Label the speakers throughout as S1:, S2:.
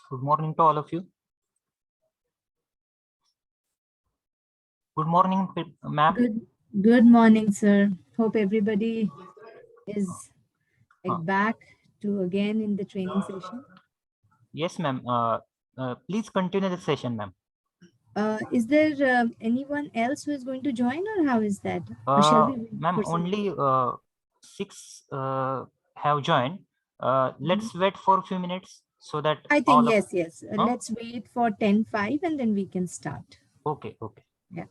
S1: Good morning to all of you. Good morning, ma'am.
S2: Good morning, sir. Hope everybody is back to again in the training session.
S1: Yes, ma'am. Please continue the session, ma'am.
S2: Is there anyone else who is going to join, or how is that? Or shall we wait
S1: Ma'am,
S2: for some?
S1: only 6 have joined. Let's wait for a few minutes so that
S2: I think
S1: all of.
S2: yes. Let's wait for 10:05 and then we can start.
S1: Okay.
S2: Yeah.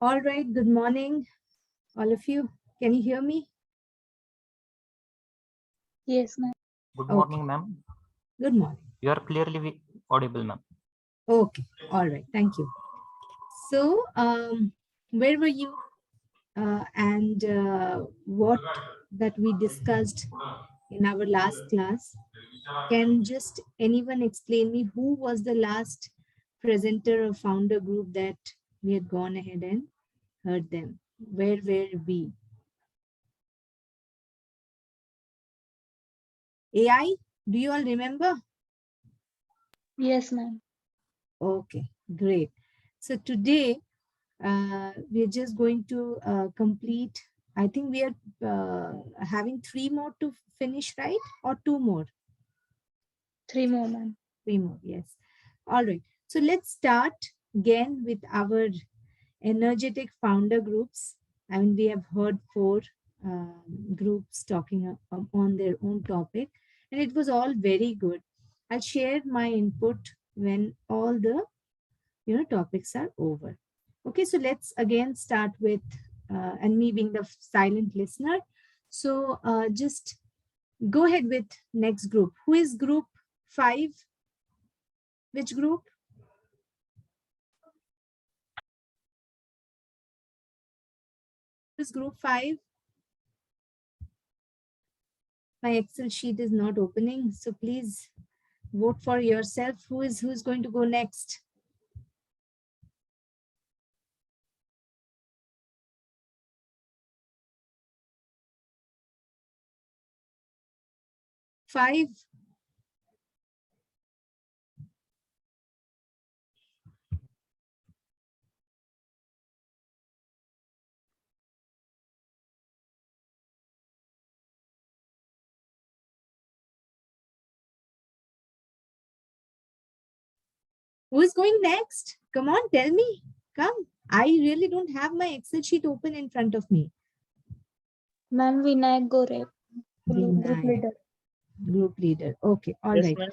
S2: All right, good morning, all of you. Can you hear me?
S3: Yes, ma'am.
S1: Good
S2: Okay.
S1: morning, ma'am.
S2: Good morning.
S1: You are clearly audible, ma'am.
S2: Okay, all right, thank you. So, where were you? And what that we discussed in our last class? Can just anyone explain me who was the last presenter or founder group that we had gone ahead and heard them? Where were we? AI, do you all remember?
S3: Yes, ma'am.
S2: Okay, great. So today we're just going to complete, I think we are having 3 more to finish, right? Or 2 more?
S3: 3 more, ma'am.
S2: 3 more, yes. All right. So let's start again with our energetic founder groups. I mean, we have heard 4 groups talking on their own topic, and it was all very good. I'll share my input when all the topics are over. Okay, so let's again start with and me being the silent listener. So just go ahead with next group. Who is group 5? Which group? Who is group 5? My Excel sheet is not opening, so please vote for yourself. Who's going to go next? Five. Who is going next? Come on, tell me. Come. I really don't have my Excel sheet open in front of me.
S3: Ma'am, Vinayak Gore, group
S2: Vinayak.
S3: leader.
S2: Group leader. Okay, all
S4: Yes,
S2: right.
S4: ma'am.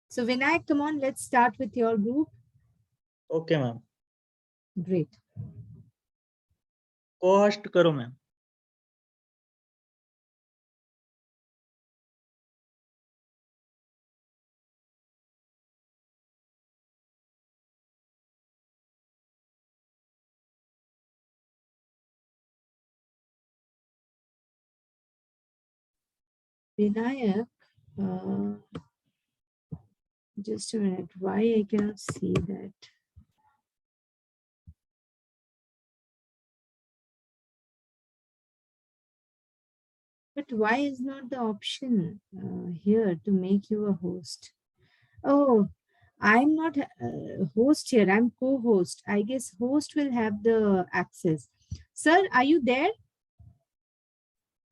S2: So Vinayak, come on, let's start with your group.
S4: Okay, ma'am.
S2: Great.
S4: Co-host करो ma'am.
S2: Vinayak, just a minute. Why I cannot see that? But why is not the option here to make you a host? Oh, I'm not host here. I'm co-host. I guess host will have the access. Sir, are you there?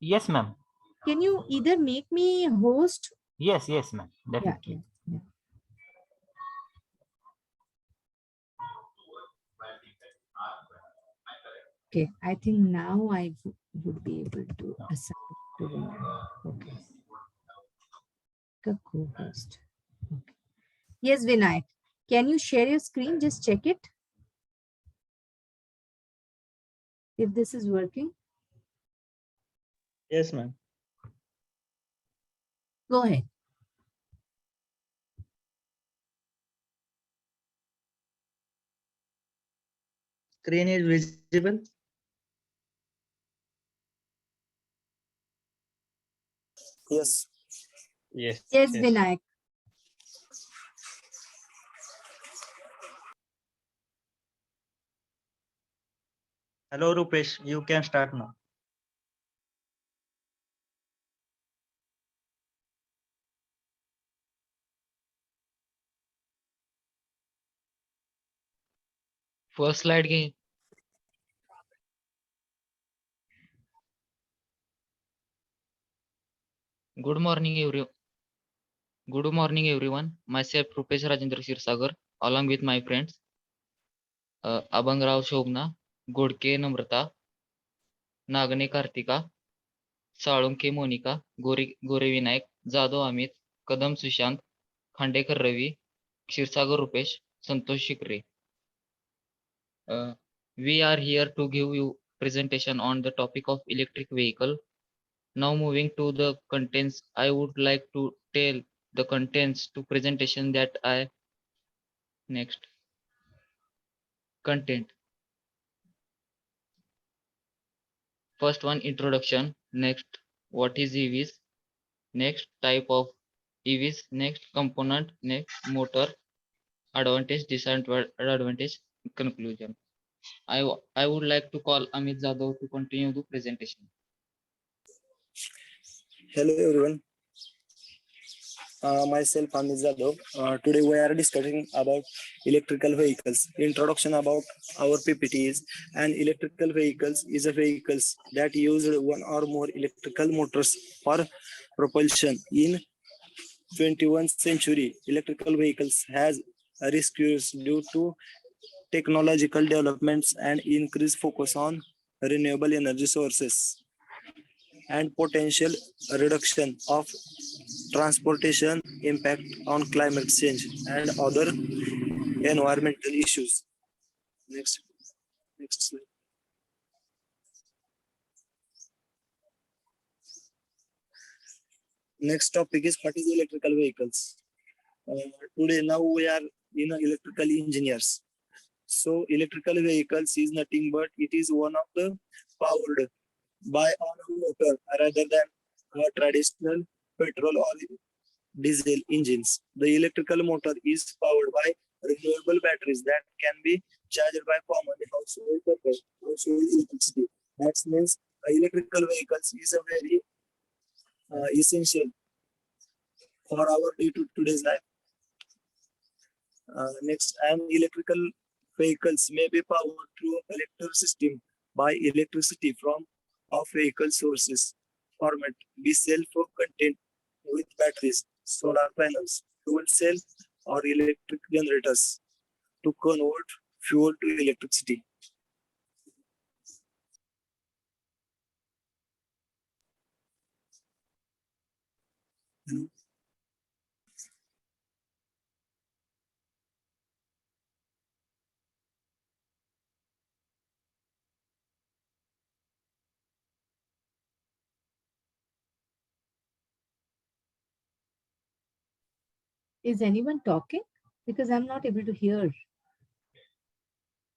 S1: Yes, ma'am.
S2: Can you either make me host?
S1: Yes, ma'am. Definitely.
S2: Yeah. Okay, I think now I would be able to assign to Vinayak. Okay. Co-host. Okay. Yes, Vinayak. Can you share your screen? Just check it. If this is working.
S4: Yes, ma'am.
S2: Go ahead.
S4: Screen is visible.
S5: Yes.
S4: Yes.
S2: Yes, Vinayak.
S4: Hello, Rupesh. You can start now.
S6: First slide की good morning everyone. Myself Rupesh Rajendra Shirsagar along with my friends Abang Rao Shobna, Godke Namrata, Nagne Kartika, Salunke Monica, Gore Vinayak, Jadhav Amit, Kadam Sushant, Khandekar Ravi, Shirsagar Rupesh, Santosh Shikre. We are here to give you presentation on the topic of electric vehicle. Now moving to the contents, I would like to tell the contents to presentation that I next content. First one, introduction. Next, what is EVs? Next, type of EVs. Next, component. Next, motor. Advantage, disadvantage, conclusion. I would like to call Amit Jadhav to continue the presentation.
S5: Hello everyone. Myself Hamid Jadhav. Today we are discussing about electrical vehicles. Introduction about our PPT is an electrical vehicles is a vehicles that use one or more electrical motors for propulsion. In 21st century, electrical vehicles has a risk due to technological developments and increased focus on renewable energy sources and potential reduction of transportation impact on climate change and other environmental issues. Next, next slide. Next topic is what is electrical vehicles. Today now we are in electrical engineers. So electrical vehicles is nothing but it is one of the powered by on a motor rather than a traditional petrol or diesel engines. The electrical motor is powered by renewable batteries that can be charged by common household electricity. That means electrical vehicles is a very essential for our day-to-today's life. Next, and electrical vehicles may be powered through electric system by electricity from of vehicle sources format be self-contained with batteries, solar panels, fuel cell, or electric generators to convert fuel to electricity.
S2: Is anyone talking? Because I'm not able to hear.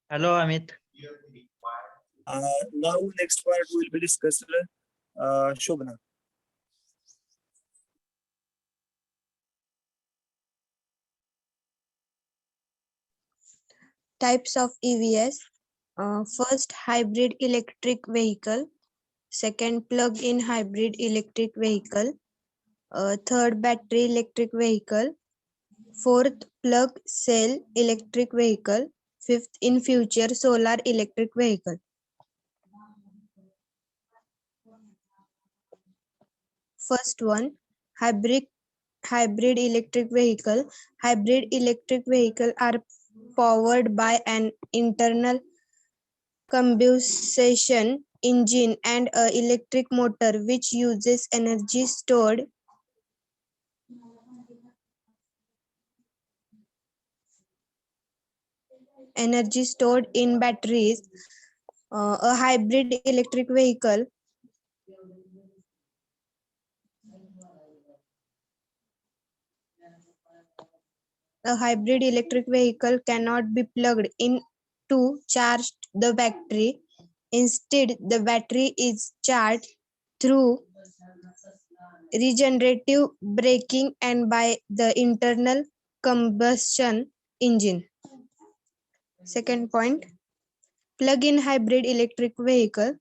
S4: Hello, Amit.
S5: Now, next part will be discussed. Shobana.
S7: Types of EVs. First, hybrid electric vehicle. Second, plug-in hybrid electric vehicle. Third, battery electric vehicle. Fourth, plug cell electric vehicle. Fifth, in future, solar electric vehicle. First one, hybrid electric vehicle. Hybrid electric vehicle are powered by an internal combustion engine and a electric motor which uses energy stored in batteries. A hybrid electric vehicle cannot be plugged in to charge the battery. Instead, the battery is charged through regenerative braking and by the internal combustion engine. Second point, plug-in hybrid electric vehicle.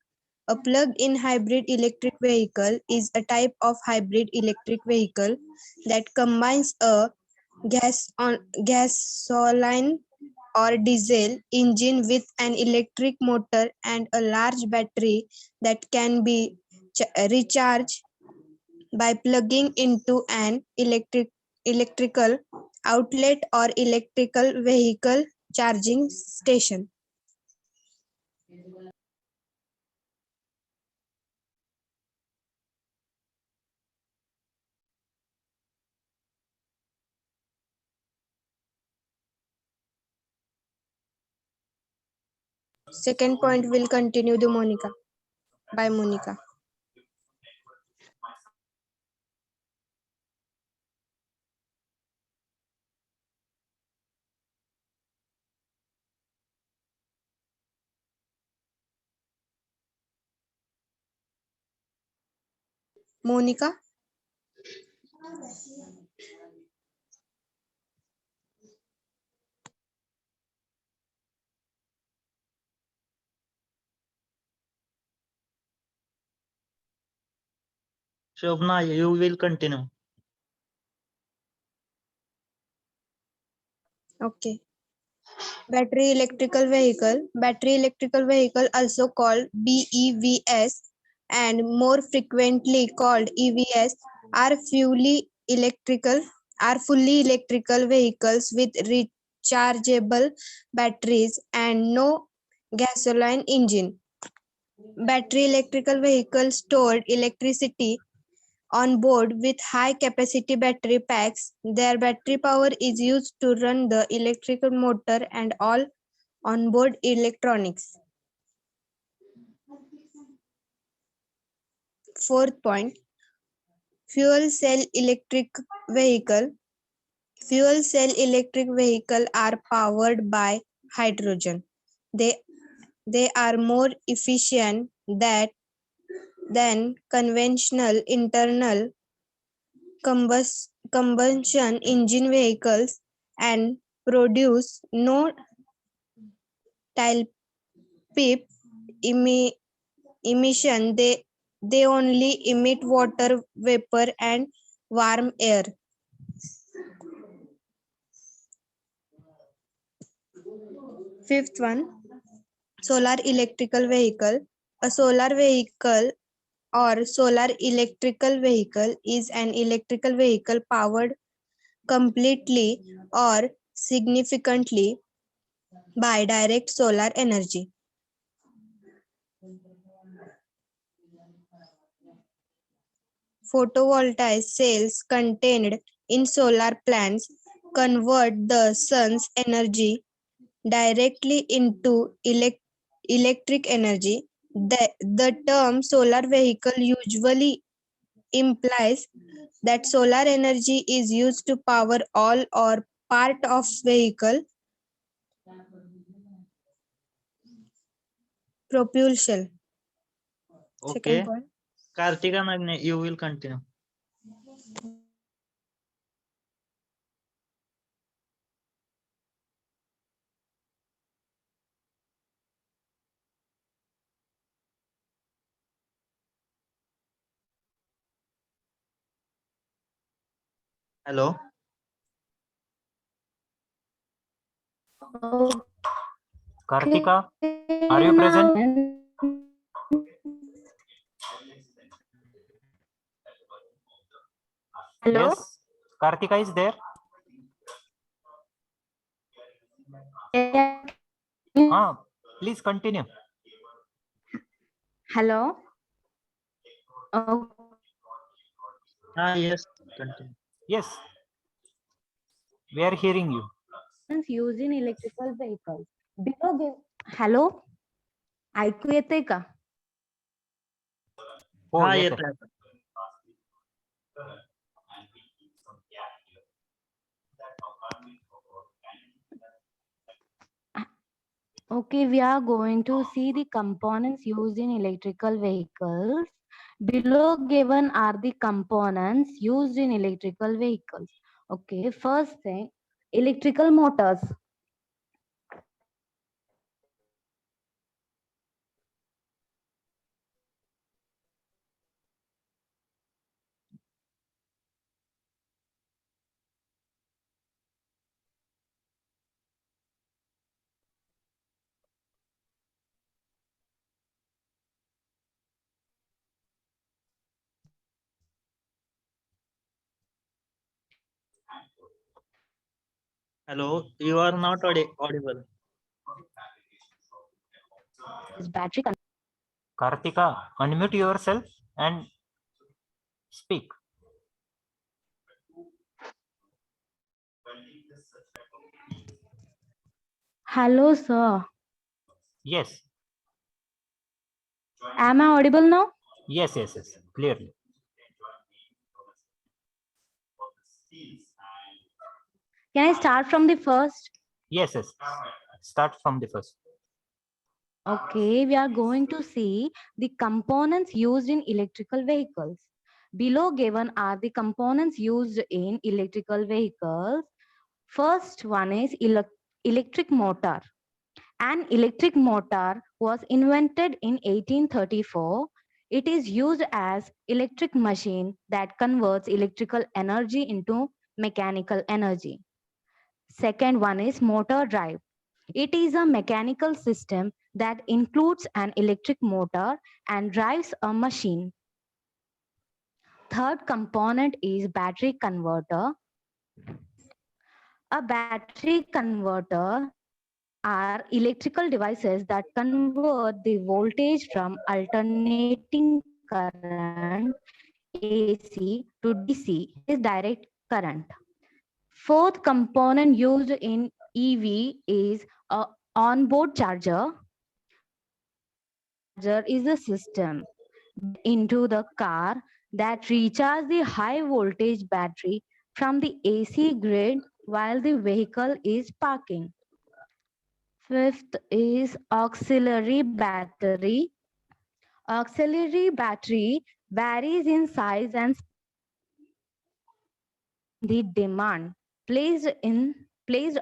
S7: A plug-in hybrid electric vehicle is a type of hybrid electric vehicle that combines a gasoline or diesel engine with an electric motor and a large battery that can be recharged by plugging into an electrical outlet or electrical vehicle charging station. Second point will continue the Monica by Monica. Monica.
S4: Shobna, you will continue.
S7: Okay. Battery electrical vehicle also called BEVs and more frequently called EVs are fully electrical vehicles with rechargeable batteries and no gasoline engine. Battery electrical vehicles stored electricity on board with high-capacity battery packs. Their battery power is used to run the electrical motor and all onboard electronics. Fourth point, fuel cell electric vehicle. Fuel cell electric vehicles are powered by hydrogen. They are more efficient than conventional internal combustion engine vehicles and produce no tailpipe emission. They only emit water vapor and warm air. Fifth one, solar electrical vehicle. A solar vehicle or solar electrical vehicle is an electrical vehicle powered completely or significantly by direct solar energy. Photovoltaic cells contained in solar plants convert the sun's energy directly into electric energy. The term solar vehicle usually implies that solar energy is used to power all or part of vehicle propulsion. Second
S4: Okay.
S7: point.
S4: Kartika Nagne, you will continue. Hello.
S1: Kartika, are you present?
S8: Hello.
S1: Yes. Kartika is there. Please continue.
S8: Hello. Oh,
S4: Yes, continue.
S1: Yes. We are hearing you.
S8: used in electrical vehicles. Below give. Hello. ऐकू येते का?
S1: हो
S4: येत
S1: येते.
S4: आहे.
S8: Okay, we are going to see the components used in electrical vehicles. Below given are the components used in electrical vehicles. Okay, first thing, electrical motors.
S4: Hello, you are not audible.
S8: Is battery.
S1: Kartika, unmute yourself and speak.
S8: Hello, sir.
S1: Yes.
S8: Am I audible now?
S1: Yes. Yes. Yes. Clearly.
S8: Can I start from the first?
S1: Yes. Yes. Start from the first.
S8: Okay, we are going to see the components used in electrical vehicles. Below given are the components used in electrical vehicles. First one is electric motor. An electric motor was invented in 1834. It is used as electric machine that converts electrical energy into mechanical energy. Second one is motor drive. It is a mechanical system that includes an electric motor and drives a machine. Third component is battery converter. A battery converter are electrical devices that convert the voltage from alternating current AC to DC, is direct current. Fourth component used in EV is a onboard charger. Charger is a system into the car that recharges the high voltage battery from the AC grid while the vehicle is parking. Fifth is auxiliary battery. Auxiliary battery varies in size and the demand placed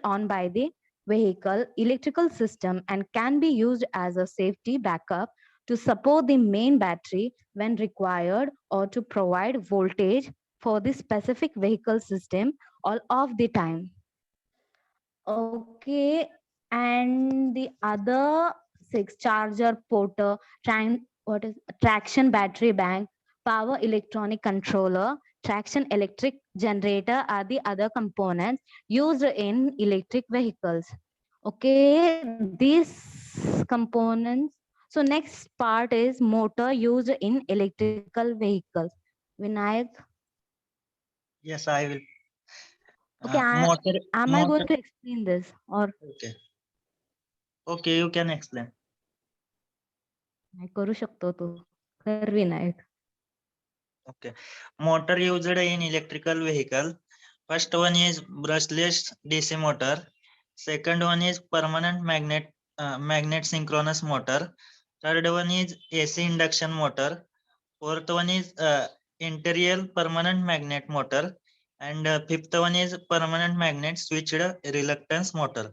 S8: on by the vehicle electrical system and can be used as a safety backup to support the main battery when required or to provide voltage for the specific vehicle system all of the time. Okay, and the other six: charger, porter, traction battery bank, power electronic controller, traction electric generator are the other components used in electric vehicles. Okay, these components. So next part is motor used in electrical vehicles. Vinayak,
S4: Yes, I will.
S8: okay,
S4: Motor.
S8: am I going to explain this or
S4: Okay. Okay, you can explain.
S8: नाही करू शकतो तू कर Vinayak.
S4: Okay. Motor used in electrical vehicle. First one is brushless DC motor. Second one is permanent magnet synchronous motor. Third one is AC induction motor. Fourth one is interior permanent magnet motor. And fifth one is permanent magnet switched reluctance motor.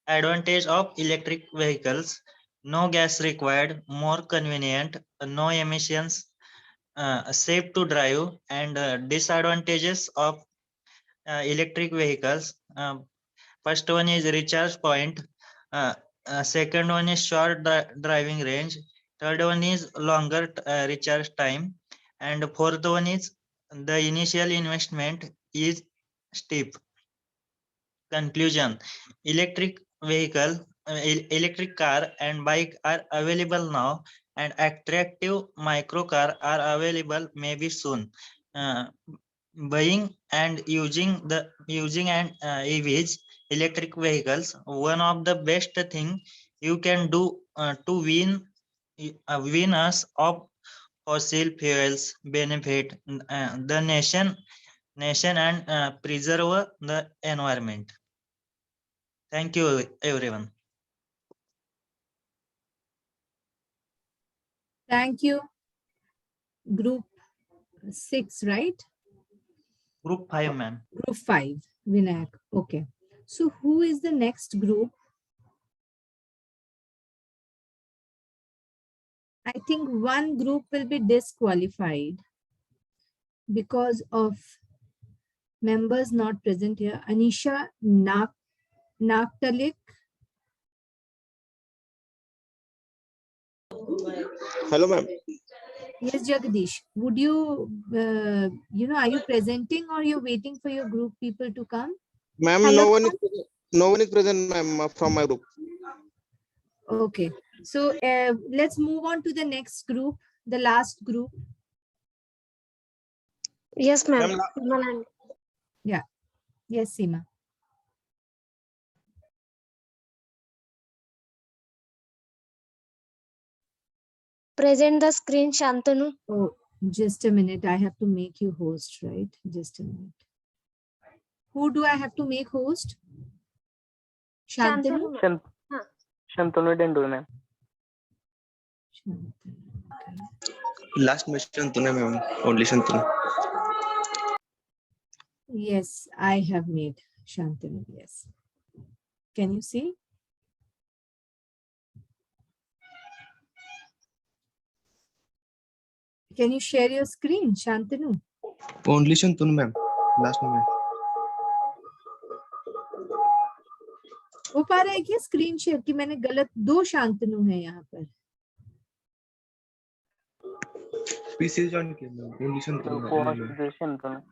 S4: Advantage of electric vehicles: no gas required, more convenient, no emissions, safe to drive. And disadvantages of electric vehicles: first one is recharge point, uh, second one is short driving range, third one is longer recharge time, and fourth one is the initial investment is steep. Conclusion: electric vehicle, electric car and bike are available now, and attractive micro car are available maybe soon. Uh, Buying and using and EVs, electric vehicles, one of the best thing you can do to win us of fossil fuels, benefit the nation and preserve the environment. Thank you, everyone.
S2: Thank you. Group 6, right?
S4: Group 5, ma'am.
S2: Group 5, Vinayak. Okay. So who is the next group? I think one group will be disqualified because of members not present here. Anisha Naktalik.
S9: Hello, ma'am.
S2: Yes, Jagdish. Would you, are you presenting or you're waiting for your group people to come?
S9: Ma'am,
S7: Hello,
S9: no one is present, ma'am, from my group.
S2: Okay. So let's move on to the next group, the last group.
S7: Yes, ma'am.
S9: Ma'am,
S2: Yeah. Yes, Seema.
S10: Present the screen, Shantanu.
S2: Oh, just a minute. I have to make you host, right? Just a minute. Who do I have to make host? Shantanu?
S10: Shantanu. Huh.
S11: Shantanu didn't do, ma'am.
S2: Shantanu, okay.
S9: Last mission Shantanu, ma'am. Only Shantanu.
S2: Yes, I have made Shantanu. Yes. Can you see? Can you share your screen, Shantanu?
S9: Only Shantanu, ma'am. Last name.
S2: हो पा रहा है क्या screen share की? मैंने गलत 2 शांतनु है यहाँ पर.
S9: PC join किया ma'am. Only Shantanu, ma'am.
S11: Co-host is Shantanu.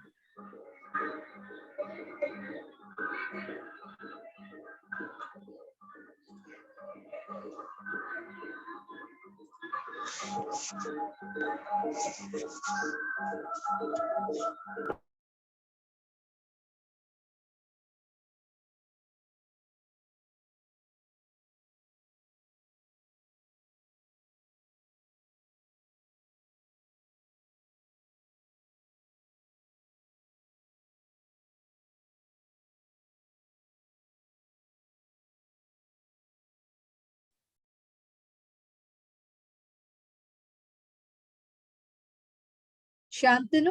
S2: Shantanu?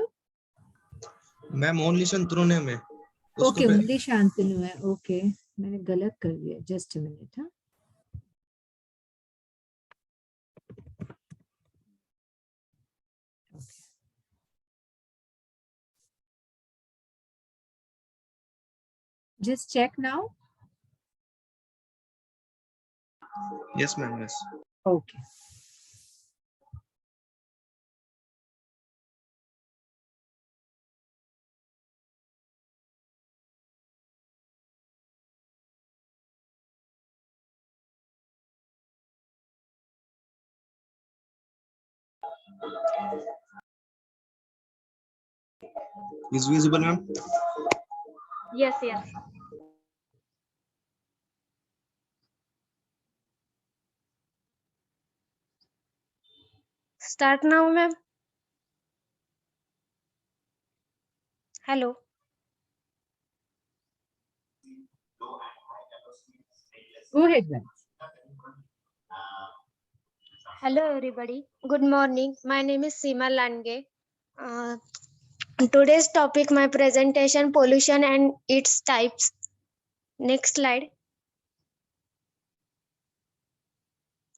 S9: Ma'am only Shantanu name है.
S2: ओके, ओनली शांतनु है. ओके, मैंने गलत कर दिया. Just a minute. हाँ, just check now.
S9: Yes, ma'am. Yes.
S2: Okay.
S9: Is visible, ma'am?
S10: Yes, yes. Start now, ma'am. Hello.
S2: Go ahead, ma'am.
S10: Hello, everybody. Good morning. My name is Seema Lange. Today's topic, my presentation, pollution and its types. Next slide.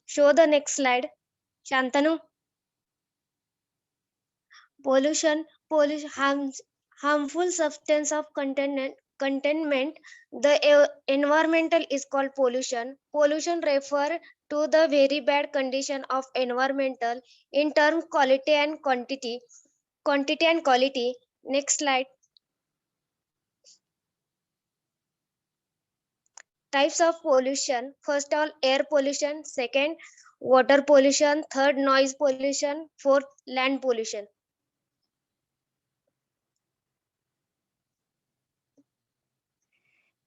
S10: Show the next slide. Shantanu. Pollution, harmful substance of containment. The environmental is called pollution. Pollution refer to the very bad condition of environmental in terms quality and quantity. Quantity and quality. Next slide. Types of pollution. First all, air pollution. Second, water pollution. Third, noise pollution. Fourth, land pollution.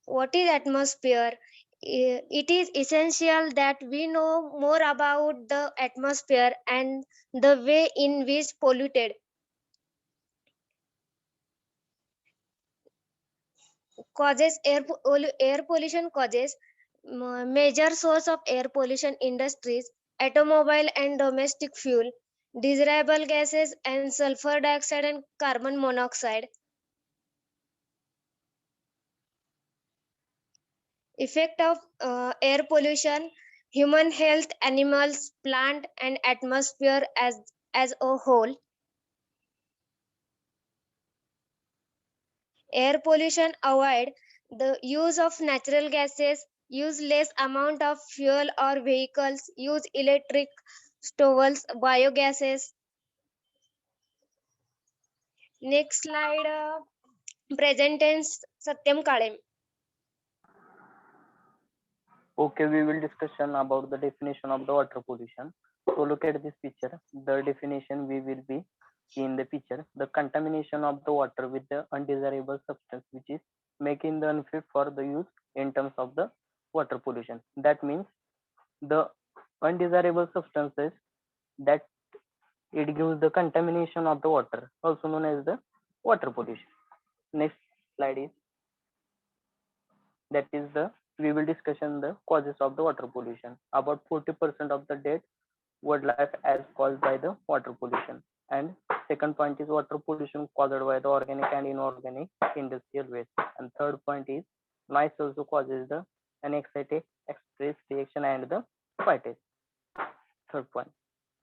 S10: What is atmosphere? It is essential that we know more about the atmosphere and the way in which polluted. Causes air pollution causes. Major source of air pollution industries, automobile and domestic fuel, desirable gases and sulfur dioxide and carbon monoxide. Effect of air pollution, human health, animals, plant and atmosphere as a whole. Air pollution, avoid the use of natural gases, use less amount of fuel or vehicles, use electric stoves, biogases. Next slide, present tense, Satyam Kale.
S11: Okay, we will discussion about the definition of the water pollution. So look at this picture. The definition we will be see in the picture. The contamination of the water with the undesirable substance which is making the unfit for the use in terms of the water pollution. That means the undesirable substances that it gives the contamination of the water, also known as the water pollution. Next slide is, that is the, we will discussion the causes of the water pollution. About 40% of the dead wildlife as caused by the water pollution. And second point is water pollution caused by the organic and inorganic industrial waste. And third point is noise also causes the anxiety, stress reaction and the fatigue. Third point.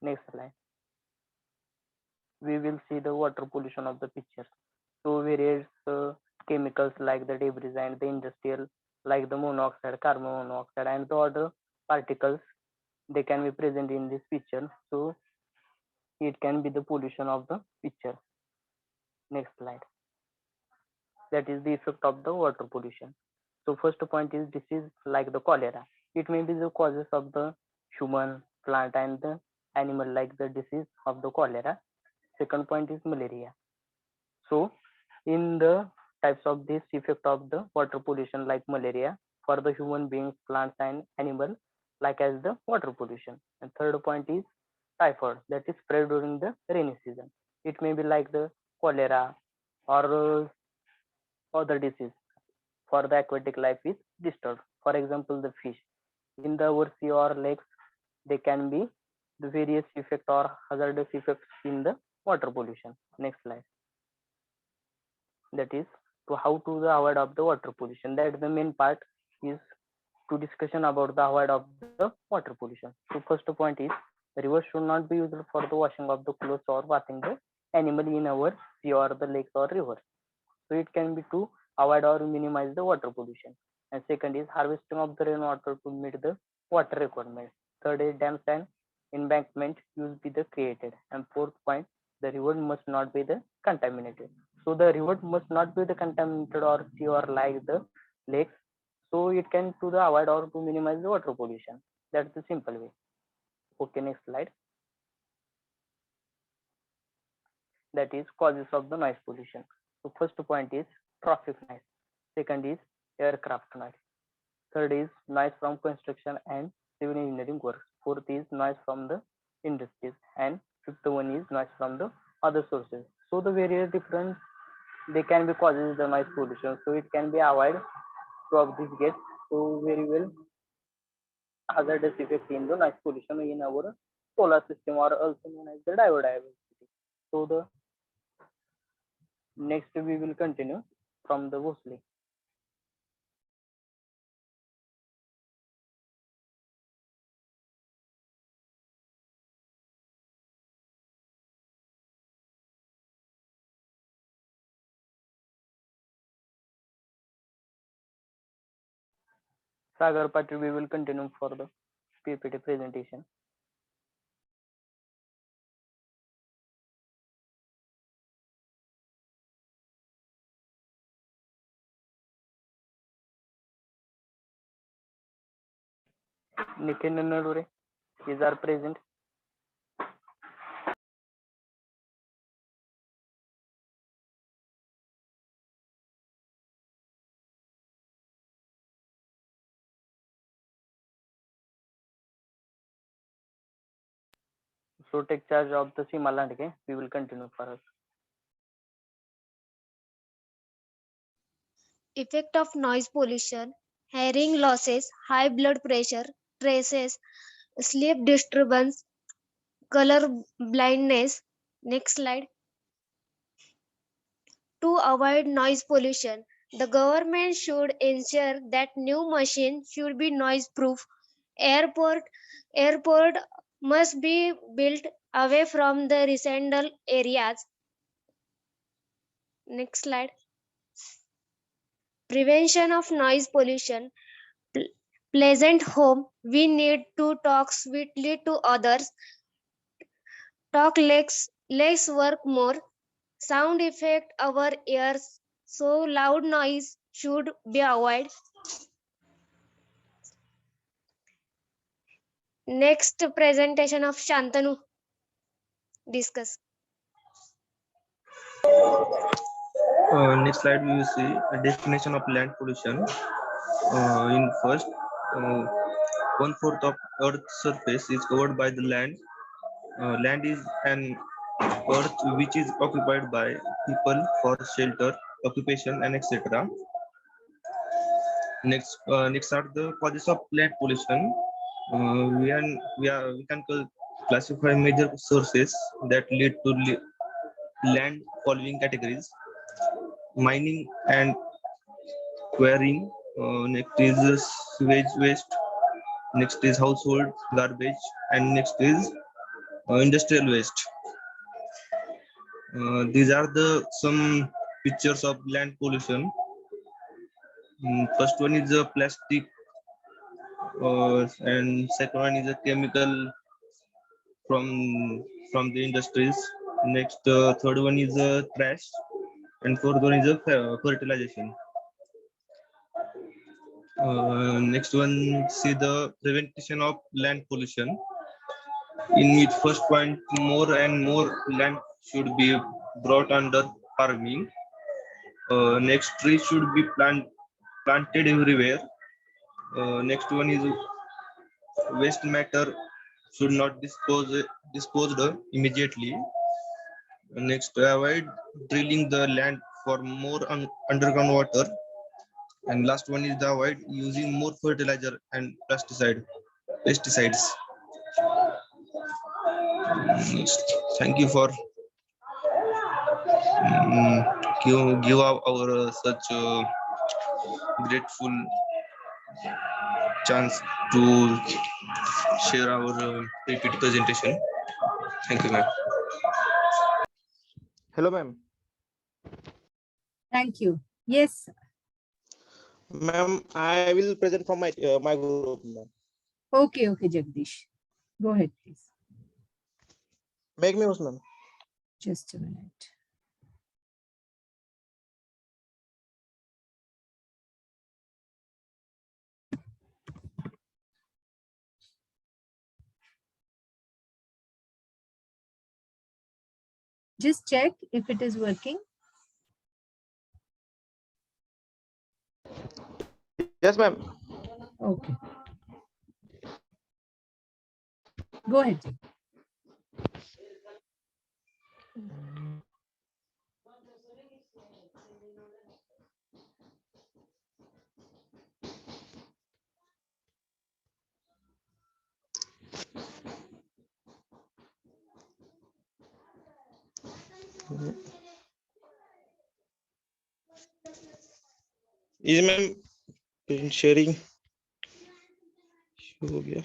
S11: Next slide. We will see the water pollution of the picture. So various chemicals like the debris and the industrial, like the monoxide, carbon monoxide and the other particles, they can be present in this picture. So it can be the pollution of the picture. Next slide. That is the effect of the water pollution. So first point is disease like the cholera. It may be the causes of the human, plant and the animal, like the disease of the cholera. Second point is malaria. So in the types of this effect of the water pollution like malaria for the human beings, plants and animal, like as the water pollution. And third point is typhoid, that is spread during the rainy season. It may be like the cholera or other disease for the aquatic life is disturbed. For example, the fish in the our sea or lakes, they can be the various effect or hazardous effects in the water pollution. Next slide. That is to how to the avoid of the water pollution. That the main part is to discussion about the avoid of the water pollution. So first point is the river should not be used for the washing of the clothes or bathing the animal in our sea or the lakes or rivers. So it can be to avoid or minimize the water pollution. And second is harvesting of the rainwater to meet the water requirements. Third is dams and embankment used be the created. And fourth point, the river must not be the contaminated. So the river must not be the contaminated or sea or like the lakes. So it can to the avoid or to minimize the water pollution. That's the simple way. Okay, next slide. That is causes of the noise pollution. So first point is traffic noise. Second is aircraft noise. Third is noise from construction and civil engineering works. Fourth is noise from the industries. And fifth one is noise from the other sources. So the various different, they can be causes the noise pollution. So it can be avoided of this gate. So very well hazardous effect in the noise pollution in our solar system or also known as the biodiversity. So the next we will continue from the Wosley. Sagar Patil, we will continue for the PPT presentation. Nikhil Nannadure is our present. So take charge of the Seema Landke. We will continue for us.
S10: Effect of noise pollution, hearing losses, high blood pressure, traces, sleep disturbance, color blindness. Next slide. To avoid noise pollution, the government should ensure that new machines should be noise proof. Airport must be built away from the residential areas. Next slide. Prevention of noise pollution. Pleasant home. We need to talk sweetly to others. Talk less work more. Sound affect our ears, so loud noise should be avoided. Next presentation of Shantanu. Discuss.
S9: Next slide, we will see a definition of land pollution. In first, 1/4 of Earth's surface is covered by the land, Land is an earth which is occupied by people for shelter, occupation, and etc. Next are the causes of land pollution. We can classify major sources that lead to land following categories: mining and quarrying. Next is sewage waste. Next is household garbage, and next is industrial waste. These are the some pictures of land pollution. First one is a plastic, and second one is a chemical from the industries. Next, third one is a trash, and fourth one is a fertilization. Next one, see the prevention of land pollution. In its first point, more and more land should be brought under farming. Next, trees should be planted everywhere. Next one is waste matter should not disposed immediately. Next, avoid drilling the land for more underground water. And last one is the avoid using more fertilizer and pesticides. Next, thank you for give our such grateful chance to share our PPT presentation. Thank you, ma'am.
S12: Hello, ma'am.
S2: Thank you. Yes.
S12: Ma'am, I will present from my group, ma'am.
S2: Okay, Jagdish. Go ahead, please.
S12: Make me host, ma'am.
S2: Just a minute. Just check if it is working.
S12: Yes, ma'am.
S2: Okay. Go ahead.
S12: Is ma'am sharing? हो गया.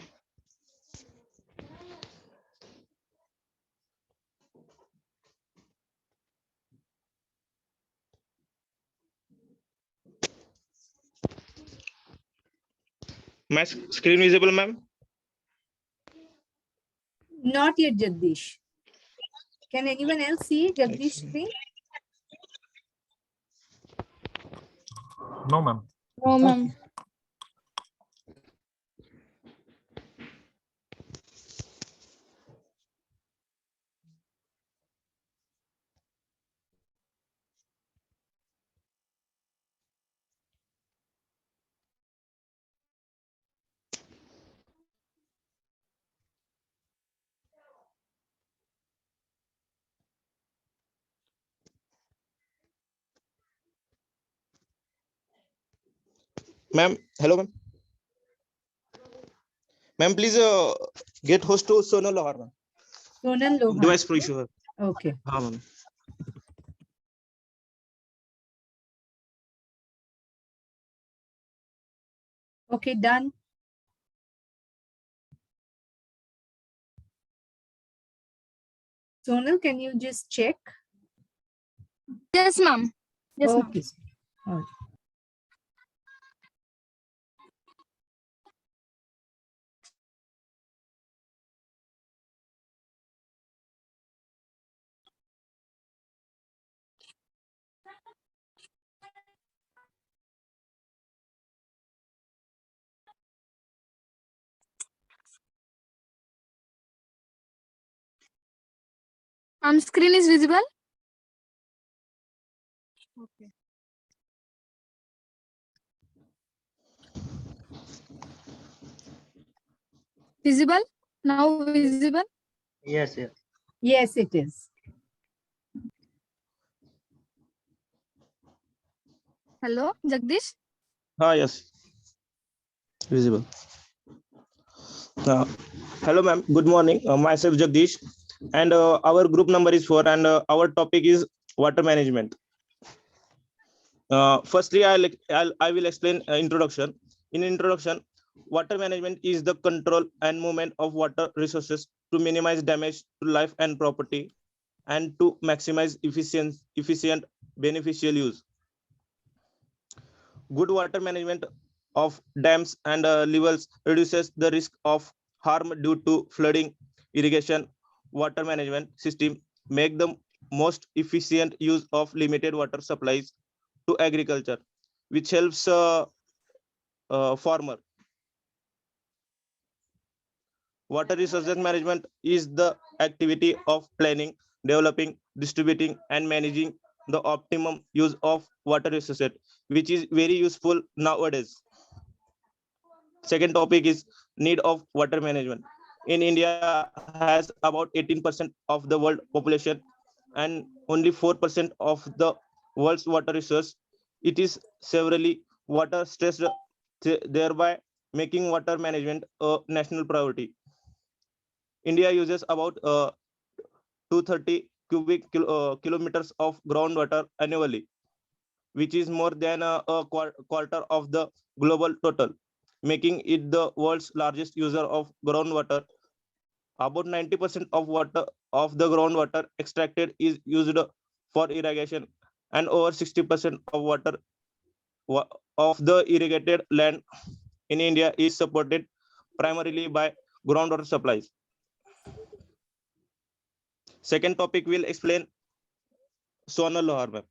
S12: My screen visible, ma'am?
S2: Not yet, Jagdish. Can anyone else see Jagdish's screen?
S1: No, ma'am.
S3: No, ma'am.
S12: Ma'am, hello, ma'am. Ma'am, please get host to Sonal Lohar, ma'am.
S2: Sonal Lohar.
S12: Device pro issue.
S2: Okay.
S12: हाँ, ma'am.
S2: Okay, done. Sonal, can you just check?
S3: Yes, ma'am. Yes, ma'am.
S2: Okay. All right.
S3: Screen is visible. Okay. Visible? Now visible?
S4: Yes, yes.
S2: Yes, it is.
S3: Hello, Jagdish.
S12: Yes, visible. Uh, Hello, ma'am. Good morning. Myself Jagdish, and our group number is 4, and our topic is water management. Firstly, I will explain introduction. In introduction, water management is the control and movement of water resources to minimize damage to life and property, and to maximize efficient beneficial use. Good water management of dams and levels reduces the risk of harm due to flooding. Irrigation water management system make the most efficient use of limited water supplies to agriculture, which helps farmer. Water resources management is the activity of planning, developing, distributing, and managing the optimum use of water resources, which is very useful nowadays. Second topic is need of water management. In India has about 18% of the world population and only 4% of the world's water resource. It is severely water stressed, thereby making water management a national priority. India uses about 230 kilometers of groundwater annually, which is more than a quarter of the global total, making it the world's largest user of groundwater. About 90% of water of the groundwater extracted is used for irrigation, and over 60% of water of the irrigated land in India is supported primarily by groundwater supplies. Second topic will explain Sonal Lohar, ma'am.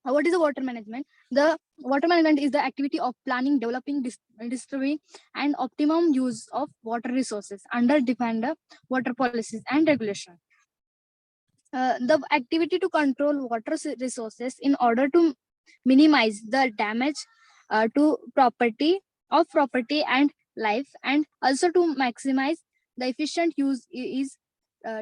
S3: What is the water management? The water management is the activity of planning, developing, distributing, and optimum use of water resources under defined water policies and regulations. The activity to control water resources in order to minimize the damage to property and life, and also to maximize the efficient use is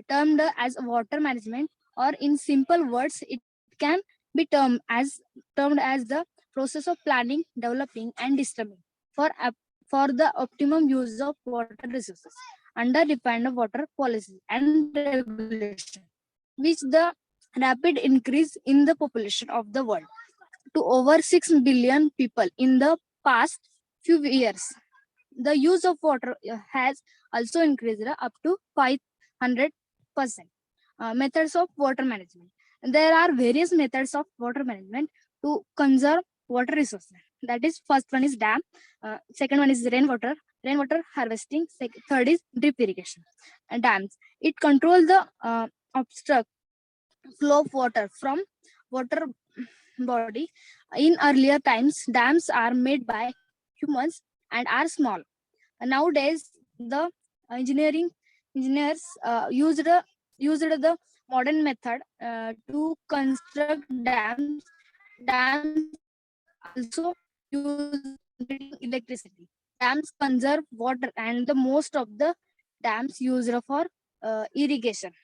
S3: termed as water management, or in simple words it can be termed as the process of planning, developing, and distributing for the optimum use of water resources under defined water policies and regulation, which the rapid increase in the population of the world to over 6 billion people in the past few years. The use of water has also increased up to 500%. Methods of water management. There are various methods of water management to conserve water resources. That is, first one is dam, second one is rainwater harvesting, third is drip irrigation. Dams, it controls the obstruct flow of water from water body. In earlier times, dams are made by humans and are small. Nowadays, the engineers used the modern method to construct dams. Dams also use electricity. Dams conserve water, and the most of the dams used for irrigation.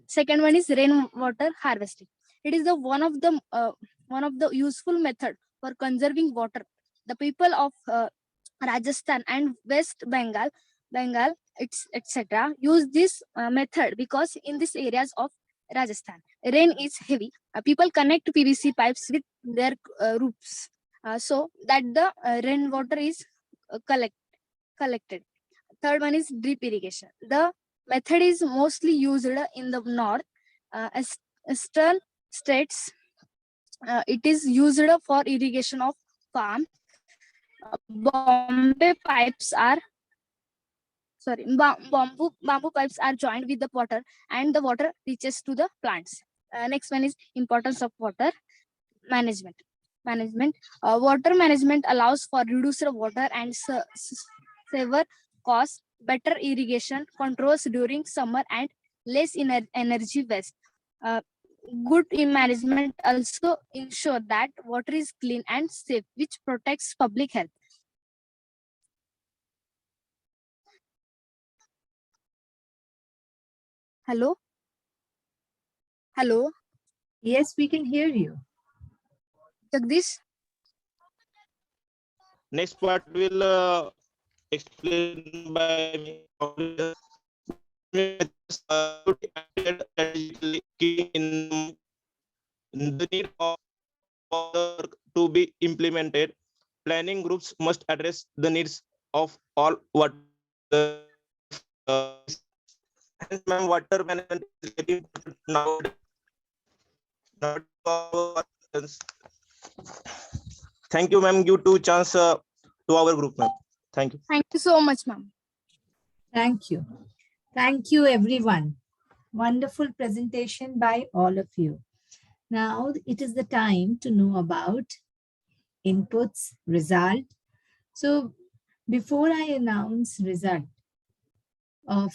S3: Second one is rainwater harvesting. It is the one of the useful method for conserving water. The people of Rajasthan and West Bengal, etc., use this method because in these areas of Rajasthan, rain is heavy. People connect PVC pipes with their roofs, so that the rainwater is collected. Third one is drip irrigation. The method is mostly used in the north, eastern states. It is used for irrigation of farms. Bamboo pipes are joined with the water, and the water reaches to the plants. Next one is importance of water management. Water management allows for reduced water and saver costs, better irrigation controls during summer, and less energy waste. Good management also ensure that water is clean and safe, which protects public health. Hello. Hello.
S2: Yes, we can hear you.
S3: Jagdish.
S12: Next part will explain by me how in the need of water to be implemented. Planning groups must address the needs of all water. Hence, ma'am, water management is very important nowadays. Thank you, ma'am. Give two chance to our group, ma'am. Thank you.
S3: Thank you so much, ma'am.
S2: Thank you. Thank you, everyone. Wonderful presentation by all of you. Now it is the time to know about inputs, result. So before I announce result of,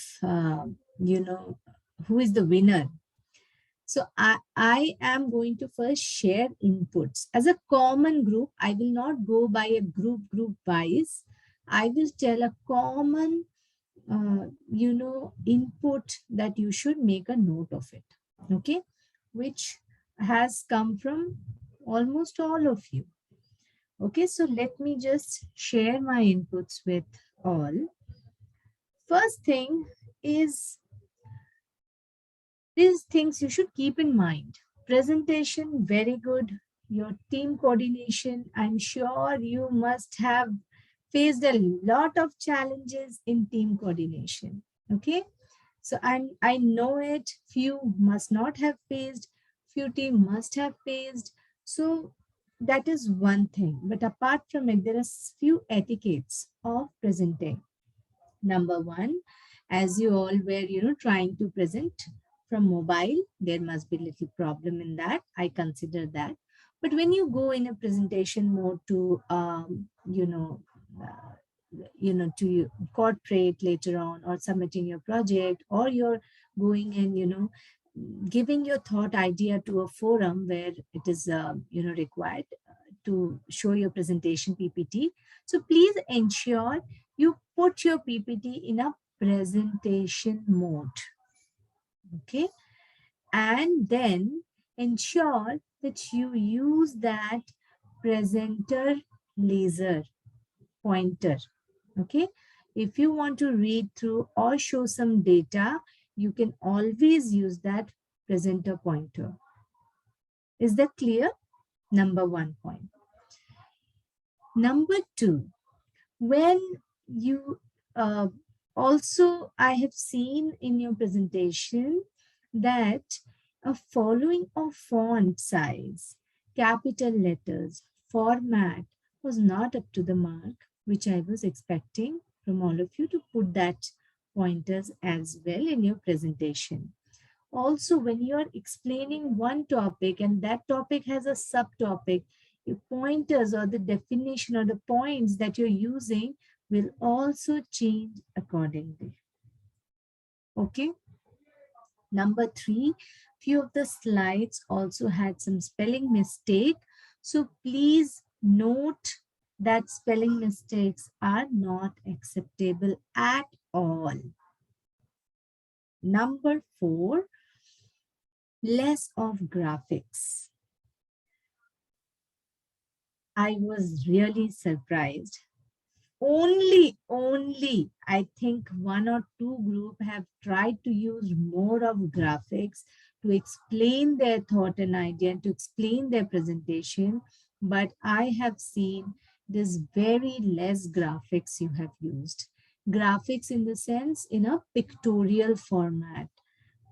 S2: who is the winner, so I am going to first share inputs as a common group. I will not go by a group wise. I will tell a common, input that you should make a note of it. Okay, which has come from almost all of you. Okay, so let me just share my inputs with all. First thing is, these things you should keep in mind. Presentation, very good. Your team coordination, I'm sure you must have faced a lot of challenges in team coordination. Okay, so I know it. Few must not have faced, few team must have faced. So that is one thing. But apart from it, there are few etiquettes of presenting. Number one, as you all were, trying to present from mobile, there must be little problem in that. I consider that. But when you go in a presentation mode to, to corporate later on, or submitting your project, or you're going and, giving your thought idea to a forum where it is, required to show your presentation PPT. So please ensure you put your PPT in a presentation mode. Okay. And then ensure that you use that presenter laser pointer. Okay. If you want to read through or show some data, you can always use that presenter pointer. Is that clear? Number one point. Number two, when you also, I have seen in your presentation that a following of font size, capital letters, format was not up to the mark, which I was expecting from all of you to put that pointers as well in your presentation. Also, when you are explaining one topic and that topic has a subtopic, your pointers or the definition or the points that you're using will also change accordingly. Okay. Number three, few of the slides also had some spelling mistake. So please note that spelling mistakes are not acceptable at all. Number four, less of graphics. I was really surprised. Only I think one or two group have tried to use more of graphics to explain their thought and idea and to explain their presentation. But I have seen this very less graphics you have used. Graphics in the sense in a pictorial format.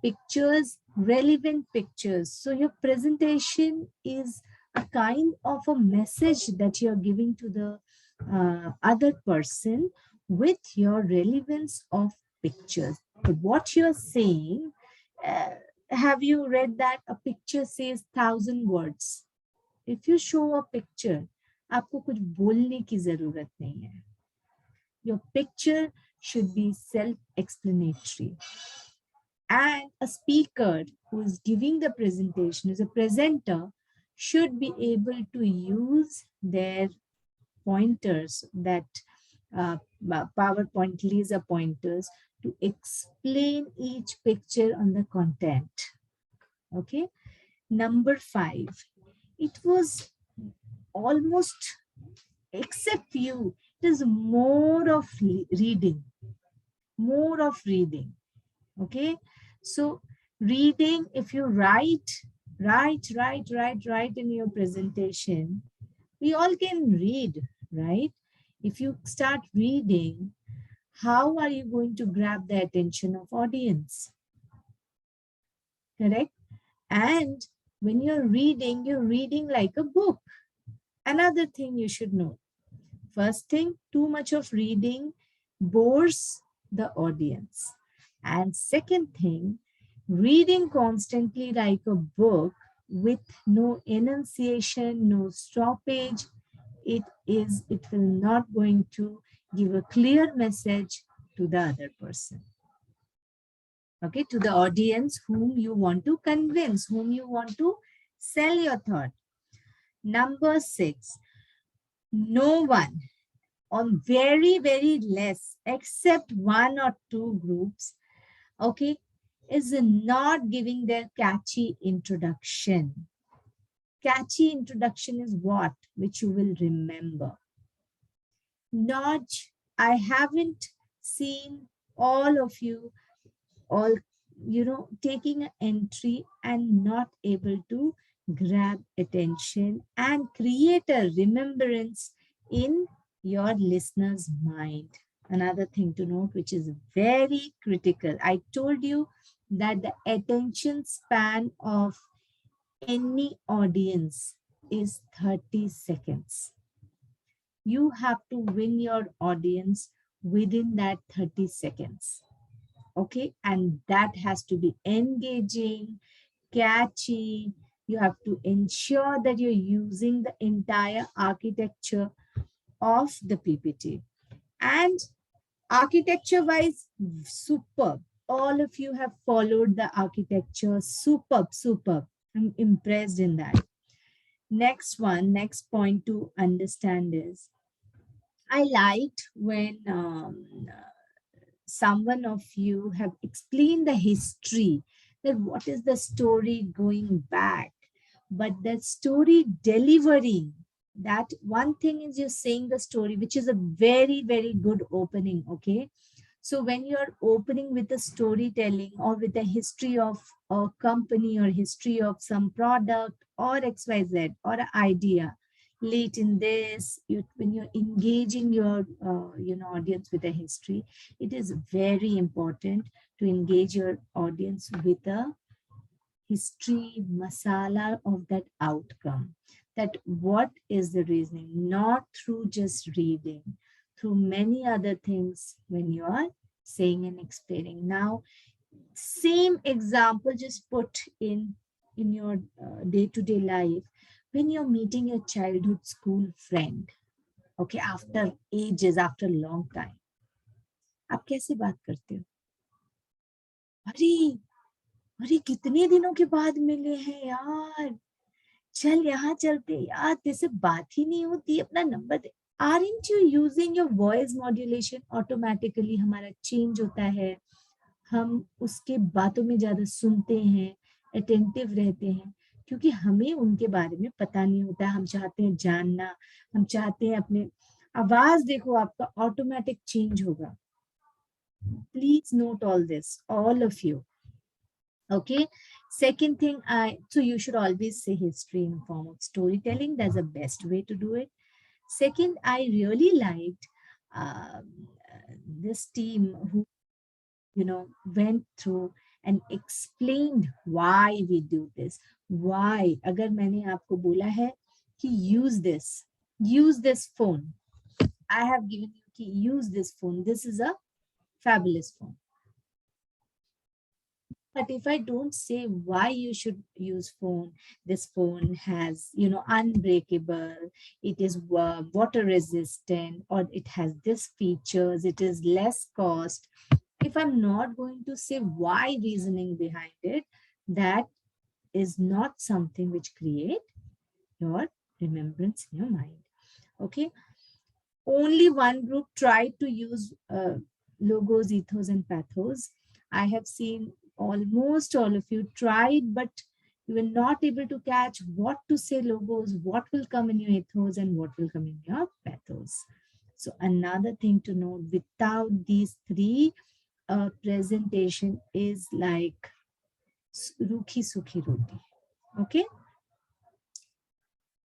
S2: Pictures, relevant pictures. So your presentation is a kind of a message that you're giving to the other person with your relevance of pictures. But what you're saying, have you read that a picture says 1,000 words? If you show a picture, आपको कुछ बोलने की जरूरत नहीं है. Your picture should be self-explanatory. And a speaker who is giving the presentation, is a presenter, should be able to use their pointers, that PowerPoint laser pointers, to explain each picture on the content. Okay. Number 5, it was almost, except you, it is more of reading, more of reading. Okay. So reading, if you write in your presentation, we all can read, right? If you start reading, how are you going to grab the attention of audience? Correct? And when you're reading like a book. Another thing you should know. First thing, too much of reading bores the audience. And second thing, reading constantly like a book with no enunciation, no stoppage, it will not going to give a clear message to the other person. Okay, to the audience whom you want to convince, whom you want to sell your thought. Number 6, no one, on very, very less, except 1 or 2 groups, okay, is not giving their catchy introduction. Catchy introduction is what? Which you will remember. Not, I haven't seen all of you all, taking an entry and not able to grab attention and create a remembrance in your listener's mind. Another thing to note, which is very critical. I told you that the attention span of any audience is 30 seconds. You have to win your audience within that 30 seconds. Okay, and that has to be engaging, catchy. You have to ensure that you're using the entire architecture of the PPT. And architecture wise, superb. All of you have followed the architecture. Superb. I'm impressed in that. Next point to understand is, I liked when someone of you have explained the history, that what is the story going back, but that story delivering, that one thing is you're saying the story, which is a very, very good opening. Okay, so when you're opening with the storytelling or with the history of a company or history of some product or XYZ or an idea, late in this, when you're engaging your audience with a history, it is very important to engage your audience with a history masala of that outcome, that what is the reasoning, not through just reading, through many other things when you are saying and explaining. Now, same example just put in your day-to-day life. When you're meeting your childhood school friend, okay, after ages, after a long time, आप कैसे बात करते हो? अरे कितने दिनों के बाद मिले हैं यार, चल यहाँ चलते यार, तेरे बात ही नहीं होती, अपना number they. Aren't you using your voice modulation? Automatically हमारा change होता है, हम उसके बातों में ज्यादा सुनते हैं, attentive रहते हैं, क्योंकि हमें उनके बारे में पता नहीं होता है. हम चाहते हैं जानना, हम चाहते हैं अपने आवाज, देखो आपका ऑटोमेटिक चेंज होगा. Please note all this, all of you. Okay, second thing, so you should always say history in form of storytelling. That's the best way to do it. Second, I really liked this team who went through and explained why we do this. Why? अगर मैंने आपको बोला है कि use this phone, I have given you कि use this phone, this is a fabulous phone. But if I don't say why you should use phone, this phone has, unbreakable, it is water resistant, or it has this features, it is less cost. If I'm not going to say why reasoning behind it, that is not something which create your remembrance in your mind. Okay. Only one group tried to use logos, ethos, and pathos. I have seen almost all of you tried, but you were not able to catch what to say logos, what will come in your ethos, and what will come in your pathos. So another thing to note, without these three, presentation is like rukhi sukhi roti. Okay.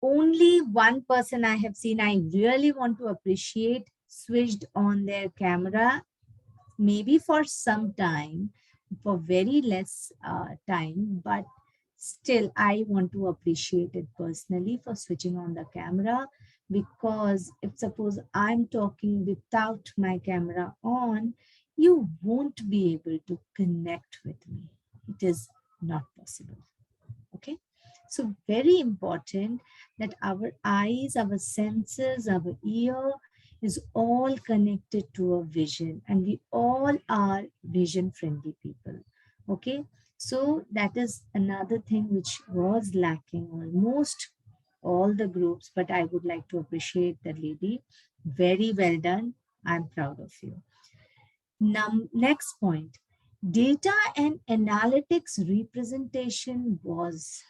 S2: Only one person I have seen, I really want to appreciate, switched on their camera, maybe for some time, for very less time, but still I want to appreciate it personally for switching on the camera, because if suppose I'm talking without my camera on, you won't be able to connect with me. It is not possible. Okay. So very important that our eyes, our senses, our ear is all connected to a vision, and we all are vision friendly people. Okay. So that is another thing which was lacking almost all the groups, but I would like to appreciate the lady. Very well done. I'm proud of you. Next point, data and analytics representation was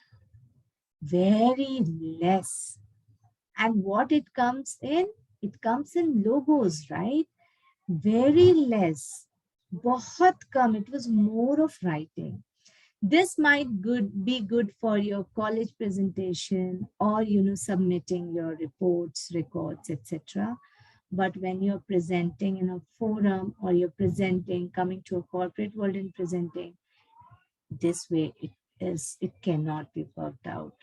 S2: very less. And what it comes in logos, right? Very less. Bahut kam. It was more of writing. This might be good for your college presentation, or submitting your reports, records, etc. But when you're presenting in a forum, or you're presenting, coming to a corporate world and presenting, this way it cannot be worked out.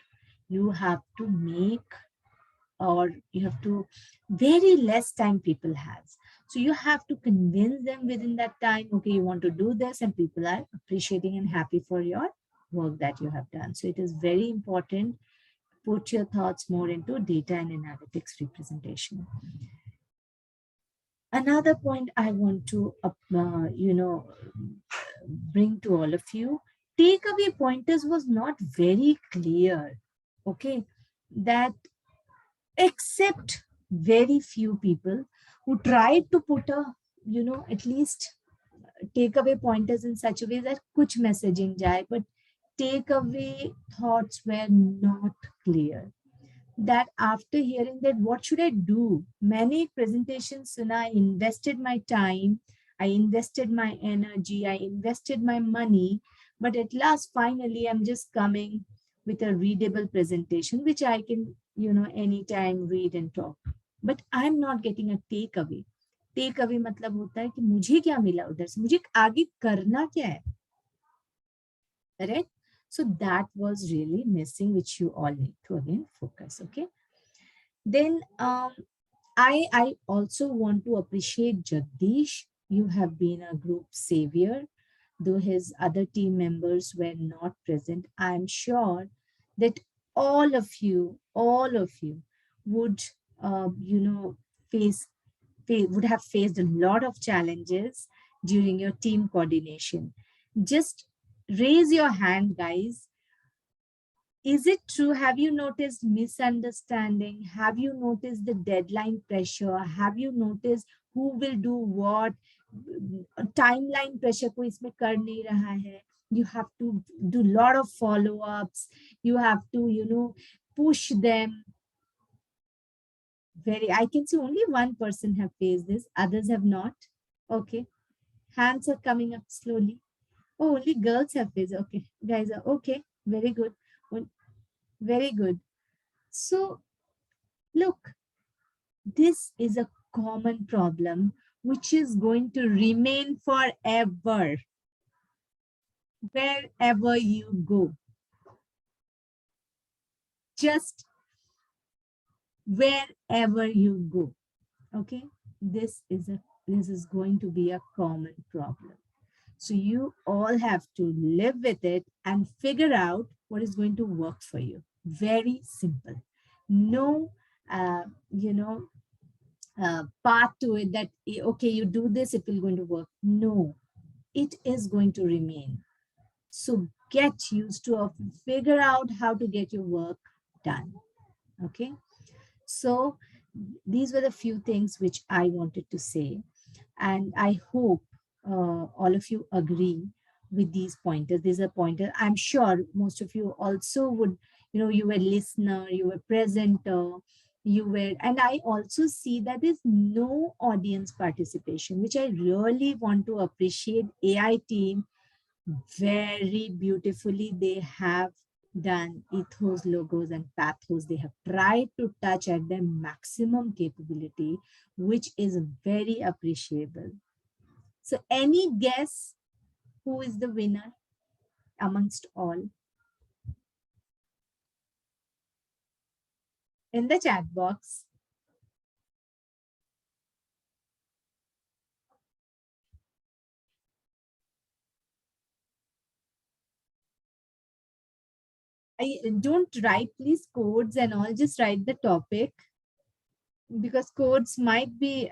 S2: You have to make, or you have to, very less time people have. So you have to convince them within that time, okay, you want to do this, and people are appreciating and happy for your work that you have done. So it is very important. Put your thoughts more into data and analytics representation. Another point I want to, bring to all of you, takeaway pointers was not very clear. Okay, that except very few people who tried to put at least takeaway pointers in such a way that kuch messaging jai, but takeaway thoughts were not clear. That after hearing that, what should I do? Many presentations, and I invested my time, I invested my energy, I invested my money, but at last, finally, I'm just coming with a readable presentation, which I can, anytime read and talk. But I'm not getting a takeaway. Takeaway मतलब होता है कि मुझे क्या मिला उधर से, मुझे आगे करना क्या है, correct? So that was really missing, which you all need to again focus. Okay. Then I also want to appreciate Jagdish. You have been a group savior, though his other team members were not present. I'm sure that all of you would, would have faced a lot of challenges during your team coordination. Just raise your hand, guys. Is it true? Have you noticed misunderstanding? Have you noticed the deadline pressure? Have you noticed who will do what? Timeline pressure ko isme kar nahi raha hai. You have to do a lot of follow-ups. You have to, push them. I can see only one person have faced this. Others have not. Okay. Hands are coming up slowly. Oh, only girls have faced. Okay. Guys are okay. Very good. Very good. So, look, this is a common problem which is going to remain forever wherever you go. Just wherever you go. Okay, this is going to be a common problem. So you all have to live with it and figure out what is going to work for you. Very simple. No, path to it that, okay, you do this, it will going to work. No, it is going to remain. So get used to figure out how to get your work done. Okay. So these were the few things which I wanted to say. And I hope all of you agree with these pointers. These are pointers. I'm sure most of you also would, you were listener, you were presenter, you were, and I also see that there's no audience participation, which I really want to appreciate. AI team, very beautifully they have done ethos, logos, and pathos. They have tried to touch at their maximum capability, which is very appreciable. So any guess who is the winner amongst all? In the chat box. Don't write please codes and all, just write the topic, because codes might be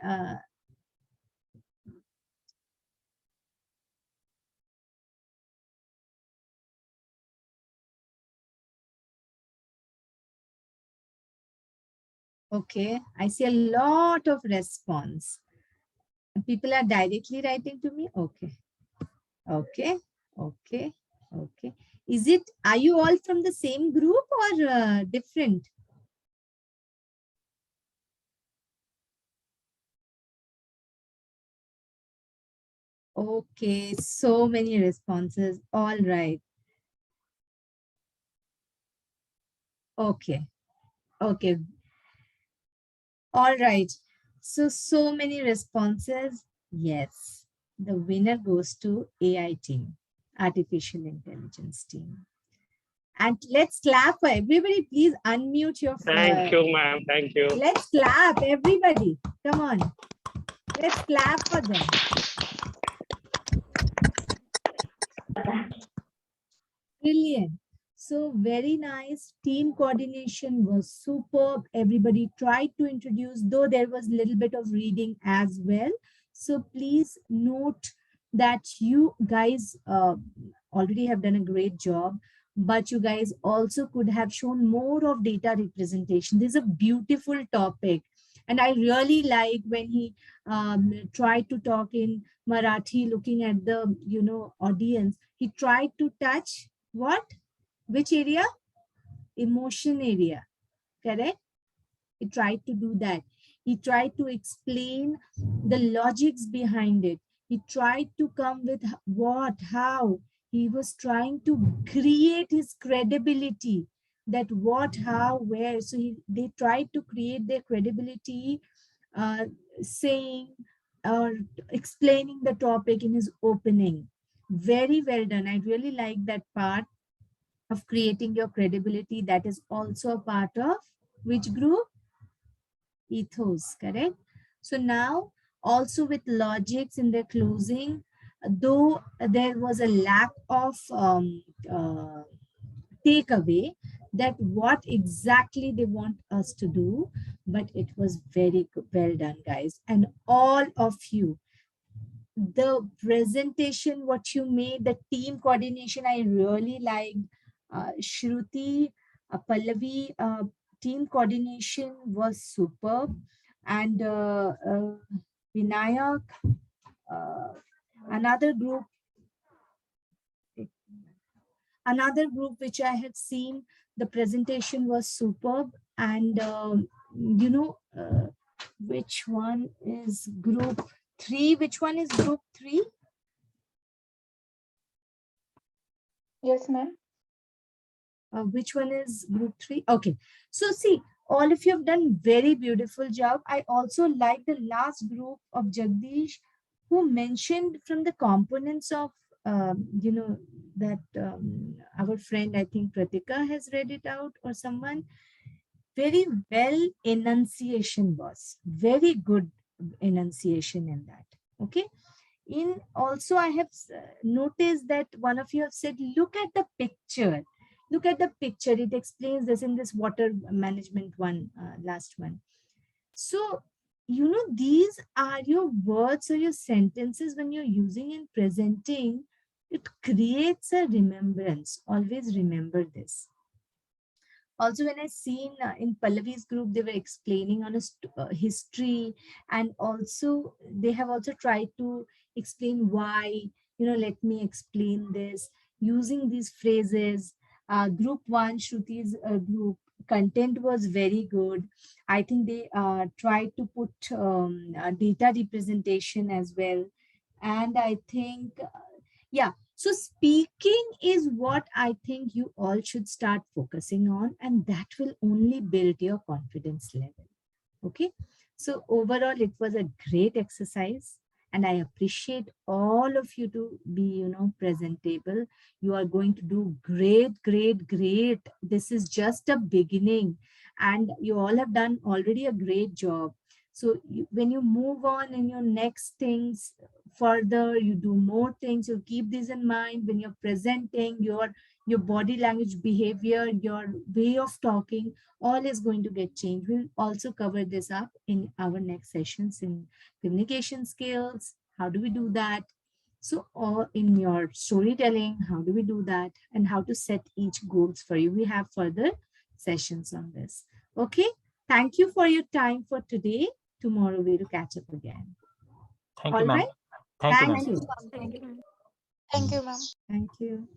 S2: okay. I see a lot of response. People are directly writing to me. Okay. Okay. Okay. Okay. Is it, are you all from the same group or different? Okay, so many responses. All right. Okay. Okay. All right. So many responses. Yes. The winner goes to AI team, artificial intelligence team. And let's clap for everybody. Please unmute your phone.
S13: Thank you, ma'am. Thank you.
S2: Let's clap, everybody. Come on. Let's clap for them. Brilliant. So very nice. Team coordination was superb. Everybody tried to introduce, though there was a little bit of reading as well. So please note that you guys already have done a great job, but you guys also could have shown more of data representation. This is a beautiful topic. And I really like when he tried to talk in Marathi, looking at the, audience. He tried to touch what? Which area? Emotion area, correct? He tried to do that. He tried to explain the logics behind it. He tried to come with what, how. He was trying to create his credibility, that what, how, where. So they tried to create their credibility, saying or explaining the topic in his opening. Very well done. I really like that part of creating your credibility. That is also a part of which group? Ethos, correct? So now also with logics in their closing, though there was a lack of takeaway that what exactly they want us to do, but it was very well done, guys. And all of you, the presentation, what you made, the team coordination, I really liked. Shruti, Pallavi, team coordination was superb. And Vinayak, another group which I had seen, the presentation was superb. And which one is group 3? Which one is group 3?
S14: Yes, ma'am.
S2: Which one is group 3? Okay. So see, all of you have done very beautiful job. I also like the last group of Jagdish, who mentioned from the components of, that our friend, I think Pratika has read it out, or someone. Very well enunciation was. Very good enunciation in that. Okay. In also, I have noticed that one of you have said, look at the picture. Look at the picture. It explains this in this water management one, last one. So, these are your words or your sentences when you're using and presenting. It creates a remembrance. Always remember this. Also, when I seen in Pallavi's group, they were explaining on a history, and also they have also tried to explain why, let me explain this using these phrases. Group 1, Shruti's group, content was very good. I think they tried to put data representation as well. And I think, yeah, so speaking is what I think you all should start focusing on, and that will only build your confidence level. Okay. So overall, it was a great exercise, and I appreciate all of you to be, presentable. You are going to do great, great, great. This is just a beginning, and you all have done already a great job. So when you move on in your next things further, you do more things. You keep this in mind when you're presenting. Your body language, behavior, your way of talking, all is going to get changed. We'll also cover this up in our next sessions in communication skills. How do we do that? So, or in your storytelling, how do we do that? And how to set each goals for you. We have further sessions on this. Okay. Thank you for your time for today. Tomorrow we'll catch up again.
S1: Thank you,
S2: All
S1: ma'am.
S2: right.
S1: Thank you, ma'am.
S2: Thank you.
S14: Thank you, ma'am.
S2: Thank you.